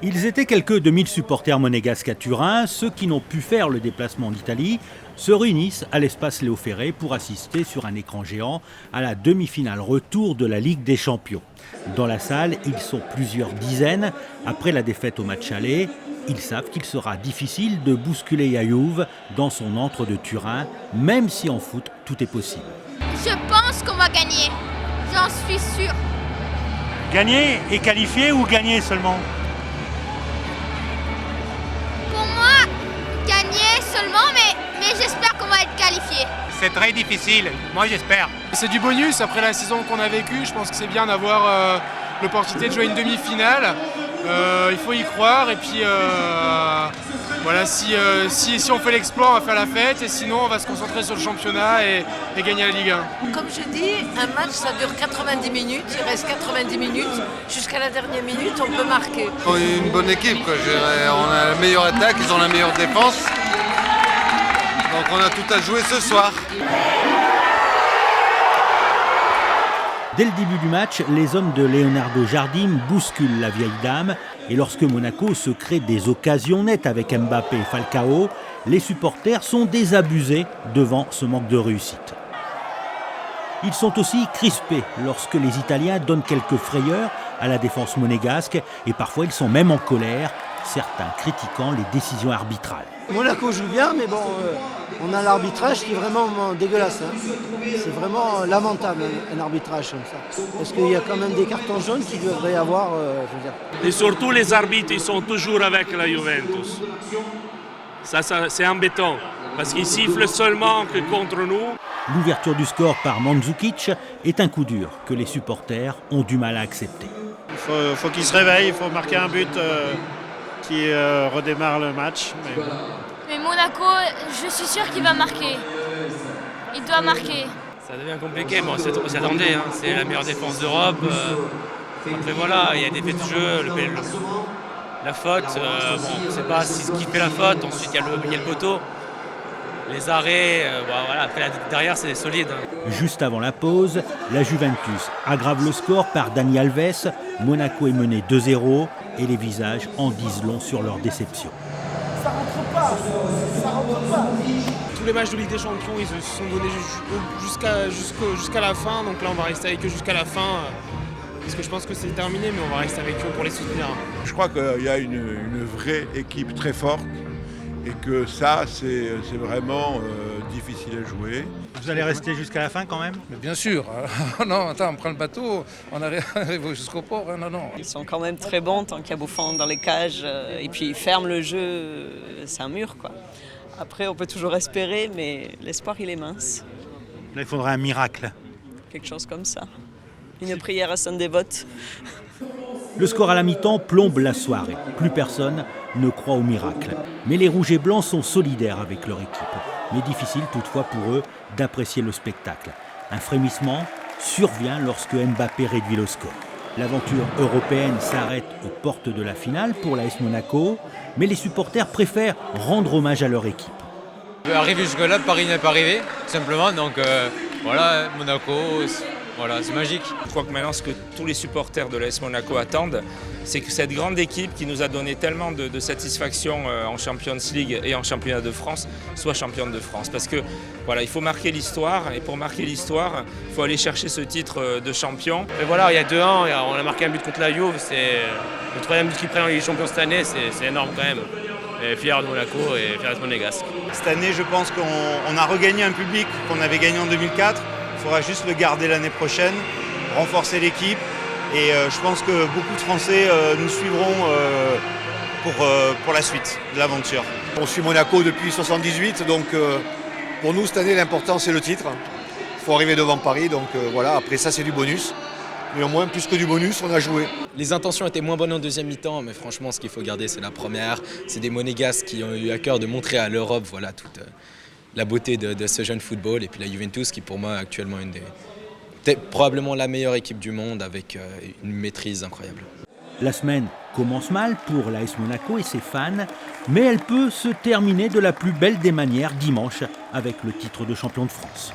Ils étaient quelques 2000 supporters monégasques à Turin. Ceux qui n'ont pu faire le déplacement en Italie se réunissent à l'espace Léo Ferré pour assister sur un écran géant à la demi-finale retour de la Ligue des Champions. Dans la salle, ils sont plusieurs dizaines. Après la défaite au match aller, ils savent qu'il sera difficile de bousculer Juve dans son antre de Turin, même si en foot, tout est possible. Je pense qu'on va gagner, j'en suis sûr. Gagner et qualifier ou gagner seulement? Pour moi, gagner seulement, mais j'espère qu'on va être qualifié. C'est très difficile, moi j'espère. C'est du bonus après la saison qu'on a vécue. Je pense que c'est bien d'avoir l'opportunité de jouer une demi-finale. Il faut y croire et puis voilà, si on fait l'exploit, on va faire la fête et sinon on va se concentrer sur le championnat et gagner la Ligue 1. Comme je dis, un match ça dure 90 minutes, il reste 90 minutes, jusqu'à la dernière minute on peut marquer. On est une bonne équipe, quoi. On a la meilleure attaque, ils ont la meilleure défense. Donc on a tout à jouer ce soir. Dès le début du match, les hommes de Leonardo Jardim bousculent la vieille dame et lorsque Monaco se crée des occasions nettes avec Mbappé et Falcao, les supporters sont désabusés devant ce manque de réussite. Ils sont aussi crispés lorsque les Italiens donnent quelques frayeurs à la défense monégasque et parfois ils sont même en colère, certains critiquant les décisions arbitrales. Monaco joue bien, mais bon, on a l'arbitrage qui est vraiment dégueulasse. Hein. C'est vraiment lamentable un arbitrage comme ça. Parce qu'il y a quand même des cartons jaunes qui devraient avoir. Je veux dire. Et surtout les arbitres, ils sont toujours avec la Juventus. Ça c'est embêtant, parce qu'ils sifflent seulement que contre nous. L'ouverture du score par Mandzukic est un coup dur que les supporters ont du mal à accepter. Il faut qu'ils se réveillent, il faut marquer un but qui redémarre le match. Mais Monaco, je suis sûr qu'il va marquer. Il doit marquer. Ça devient compliqué, bon, on s'y attendait, hein. C'est la meilleure défense d'Europe. Après voilà, il y a des faits de jeu, la faute, bon, on ne sait pas ce qui fait la faute, ensuite il y a le poteau. Les arrêts, voilà, après derrière c'est solide. Juste avant la pause, la Juventus aggrave le score par Dani Alves. Monaco est mené 2-0 et les visages en disent long sur leur déception. Ça rentre pas, ça rentre pas. Tous les matchs de Ligue des Champions, ils se sont donnés jusqu'à la fin. Donc là, on va rester avec eux jusqu'à la fin. Parce que je pense que c'est terminé, mais on va rester avec eux pour les soutenir. Je crois qu'il y a une vraie équipe très forte et que ça, c'est vraiment difficile à jouer. Vous allez rester jusqu'à la fin quand même? Mais bien sûr. Non, attends, on prend le bateau, on arrive jusqu'au port. Non. Ils sont quand même très bons tant qu'il y a Buffon dans les cages. Et puis ils ferment le jeu, c'est un mur quoi. Après, on peut toujours espérer, mais l'espoir il est mince. Là, il faudrait un miracle. Quelque chose comme ça. Une prière à Saint-Dévote. Le score à la mi-temps plombe la soirée. Plus personne ne croit au miracle. Mais les Rouges et Blancs sont solidaires avec leur équipe. Mais difficile toutefois pour eux d'apprécier le spectacle. Un frémissement survient lorsque Mbappé réduit le score. L'aventure européenne s'arrête aux portes de la finale pour l'AS Monaco, mais les supporters préfèrent rendre hommage à leur équipe. Arrivé jusque-là, Paris n'est pas arrivé, tout simplement. Donc voilà, Monaco, voilà, c'est magique. Je crois que maintenant, ce que tous les supporters de l'AS Monaco attendent, c'est que cette grande équipe qui nous a donné tellement de satisfaction en Champions League et en Championnat de France soit championne de France. Parce que voilà, il faut marquer l'histoire et pour marquer l'histoire, il faut aller chercher ce titre de champion. Et voilà, il y a 2-1, on a marqué un but contre la Juve, c'est le troisième but qu'ils prennent en Ligue des Champions cette année, c'est énorme quand même. Et fier de Monaco et fier d'être monégasque. Cette année, je pense qu'on a regagné un public qu'on avait gagné en 2004. Il faudra juste le garder l'année prochaine, renforcer l'équipe. Et je pense que beaucoup de Français nous suivront pour la suite de l'aventure. On suit Monaco depuis 1978, donc pour nous cette année l'important c'est le titre. Il faut arriver devant Paris, donc voilà, après ça c'est du bonus. Mais au moins, plus que du bonus, on a joué. Les intentions étaient moins bonnes en deuxième mi-temps, mais franchement, ce qu'il faut garder, c'est la première. C'est des Monégasques qui ont eu à cœur de montrer à l'Europe voilà, toute la beauté de ce jeune football. Et puis la Juventus, qui pour moi est actuellement probablement la meilleure équipe du monde, avec une maîtrise incroyable. La semaine commence mal pour l'AS Monaco et ses fans, mais elle peut se terminer de la plus belle des manières dimanche avec le titre de champion de France.